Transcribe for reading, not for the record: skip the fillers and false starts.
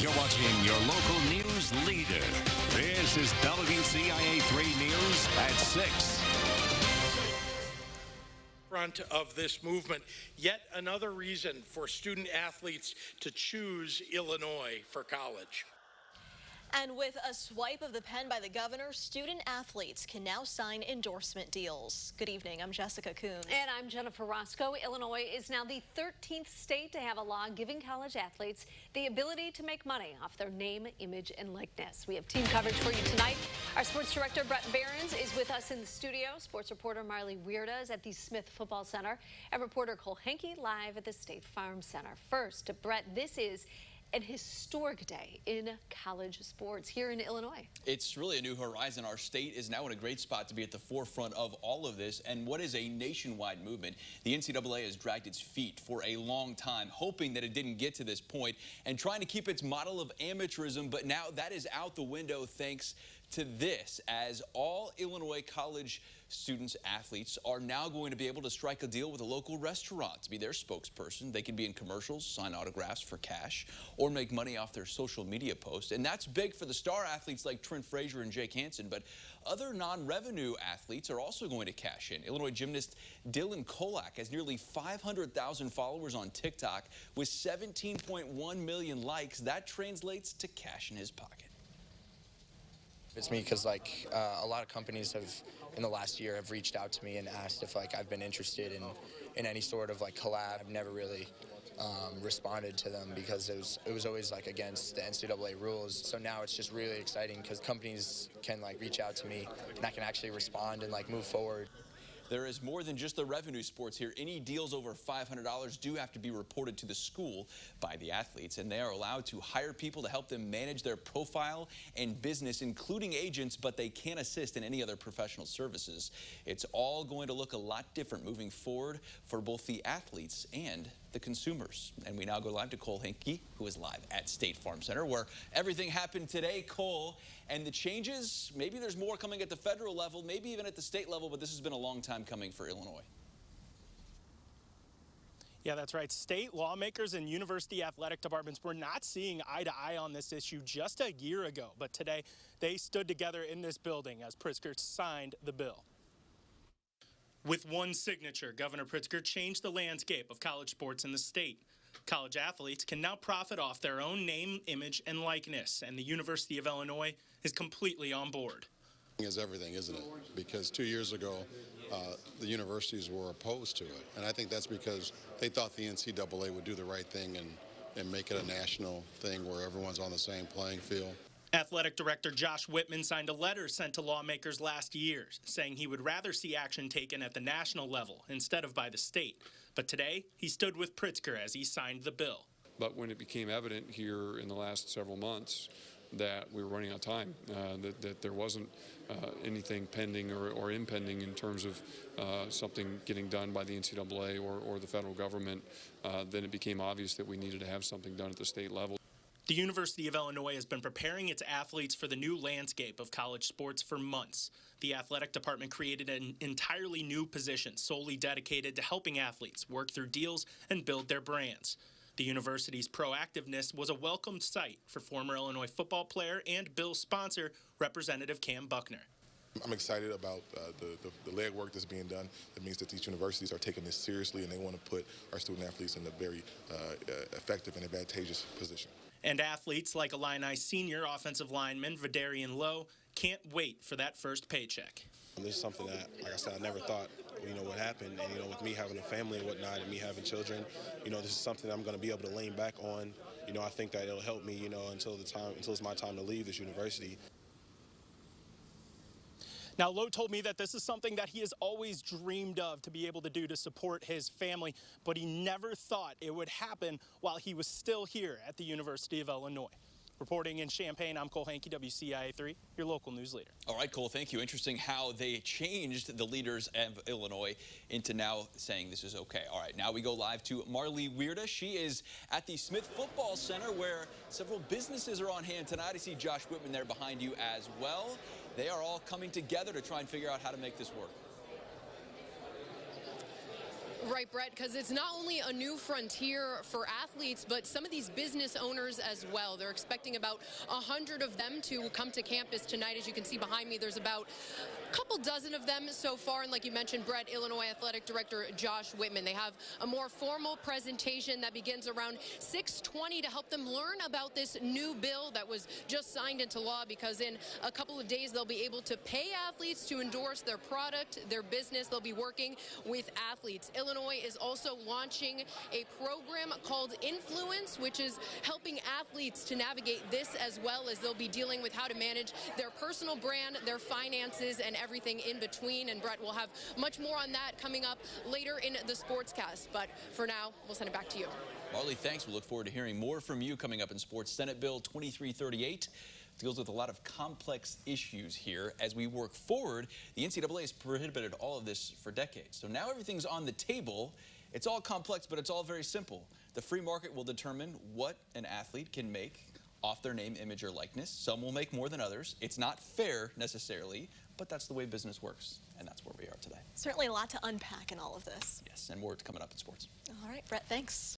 You're watching your local news leader. This is WCIA 3 News at 6. Front of this movement, yet another reason for student athletes to choose Illinois for college. And with a swipe of the pen by the governor, student athletes can now sign endorsement deals. Good evening, I'm Jessica Coons. And I'm Jennifer Roscoe. Illinois is now the 13th state to have a law giving college athletes the ability to make money off their name, image, and likeness. We have team coverage for you tonight. Our sports director, Brett Behrens, is with us in the studio. Sports reporter Marley Weirda is at the Smith Football Center. And reporter Cole Henke live at the State Farm Center. First, Brett, this is an historic day in college sports here in Illinois. It's really a new horizon. Our state is now in a great spot to be at the forefront of all of this, and what is a nationwide movement. The NCAA has dragged its feet for a long time, hoping that it didn't get to this point and trying to keep its model of amateurism, but now that is out the window thanks to this, as all Illinois college students, athletes, are now going to be able to strike a deal with a local restaurant to be their spokesperson. They can be in commercials, sign autographs for cash, or make money off their social media posts. And that's big for the star athletes like Trent Frazier and Jake Hansen, but other non-revenue athletes are also going to cash in. Illinois gymnast Dylan Kolak has nearly 500,000 followers on TikTok with 17.1 million likes. That translates to cash in his pocket. It's me because a lot of companies have in the last year have reached out to me and asked if I've been interested in any sort of collab. I've never really responded to them because it was always against the NCAA rules. So now it's just really exciting because companies can reach out to me and I can actually respond and move forward. There is more than just the revenue sports here. Any deals over $500 do have to be reported to the school by the athletes, and they are allowed to hire people to help them manage their profile and business, including agents, but they can't assist in any other professional services. It's all going to look a lot different moving forward for both the athletes and the consumers. And we now go live to Cole Henke, who is live at State Farm Center, where everything happened today. Cole, and the changes, maybe there's more coming at the federal level, maybe even at the state level, but this has been a long time coming for Illinois. Yeah, that's right. State lawmakers and university athletic departments were not seeing eye to eye on this issue just a year ago, but today they stood together in this building as Pritzker signed the bill. With one signature, Governor Pritzker changed the landscape of college sports in the state. College athletes can now profit off their own name, image, and likeness, and the University of Illinois is completely on board. Is everything, isn't it? Because 2 years ago, the universities were opposed to it, and I think that's because they thought the NCAA would do the right thing and make it a national thing where everyone's on the same playing field. Athletic Director Josh Whitman signed a letter sent to lawmakers last year saying he would rather see action taken at the national level instead of by the state. But today, he stood with Pritzker as he signed the bill. But when it became evident here in the last several months that we were running out of time, that there wasn't anything pending or impending in terms of something getting done by the NCAA or the federal government, then it became obvious that we needed to have something done at the state level. The University of Illinois has been preparing its athletes for the new landscape of college sports for months. The athletic department created an entirely new position solely dedicated to helping athletes work through deals and build their brands. The university's proactiveness was a welcomed sight for former Illinois football player and bill's sponsor, Representative Cam Buckner. I'm excited about the legwork that's being done. That means that these universities are taking this seriously and they want to put our student athletes in a very effective and advantageous position. And athletes like Illini senior offensive lineman Vidarian Lowe can't wait for that first paycheck. This is something that, like I said, I never thought, would happen. And, with me having a family and whatnot and me having children, this is something I'm going to be able to lean back on. I think that it'll help me, until it's my time to leave this university. Now, Lowe told me that this is something that he has always dreamed of to be able to do to support his family, but he never thought it would happen while he was still here at the University of Illinois. Reporting in Champaign, I'm Cole Henke, WCIA 3, your local news leader. All right, Cole, thank you. Interesting how they changed the leaders of Illinois into now saying this is okay. All right, now we go live to Marley Weirda. She is at the Smith Football Center where several businesses are on hand tonight. I see Josh Whitman there behind you as well. They are all coming together to try and figure out how to make this work. Right, Brett, because it's not only a new frontier for athletes, but some of these business owners as well. They're expecting about 100 of them to come to campus tonight. As you can see behind me, there's about a couple dozen of them so far. And like you mentioned, Brett, Illinois Athletic Director Josh Whitman. They have a more formal presentation that begins around 6:20 to help them learn about this new bill that was just signed into law, because in a couple of days they'll be able to pay athletes to endorse their product, their business. They'll be working with athletes. Illinois is also launching a program called Influence, which is helping athletes to navigate this, as well as they'll be dealing with how to manage their personal brand, their finances, and everything in between. And Brett, will have much more on that coming up later in the Sportscast. But for now, we'll send it back to you. Marley, thanks. We look forward to hearing more from you coming up in sports. Senate Bill 2338 deals with a lot of complex issues here. As we work forward, the NCAA has prohibited all of this for decades. So now everything's on the table. It's all complex, but it's all very simple. The free market will determine what an athlete can make off their name, image, or likeness. Some will make more than others. It's not fair necessarily, but that's the way business works, and that's where we are today. Certainly a lot to unpack in all of this. Yes, and more coming up in sports. All right, Brett, thanks.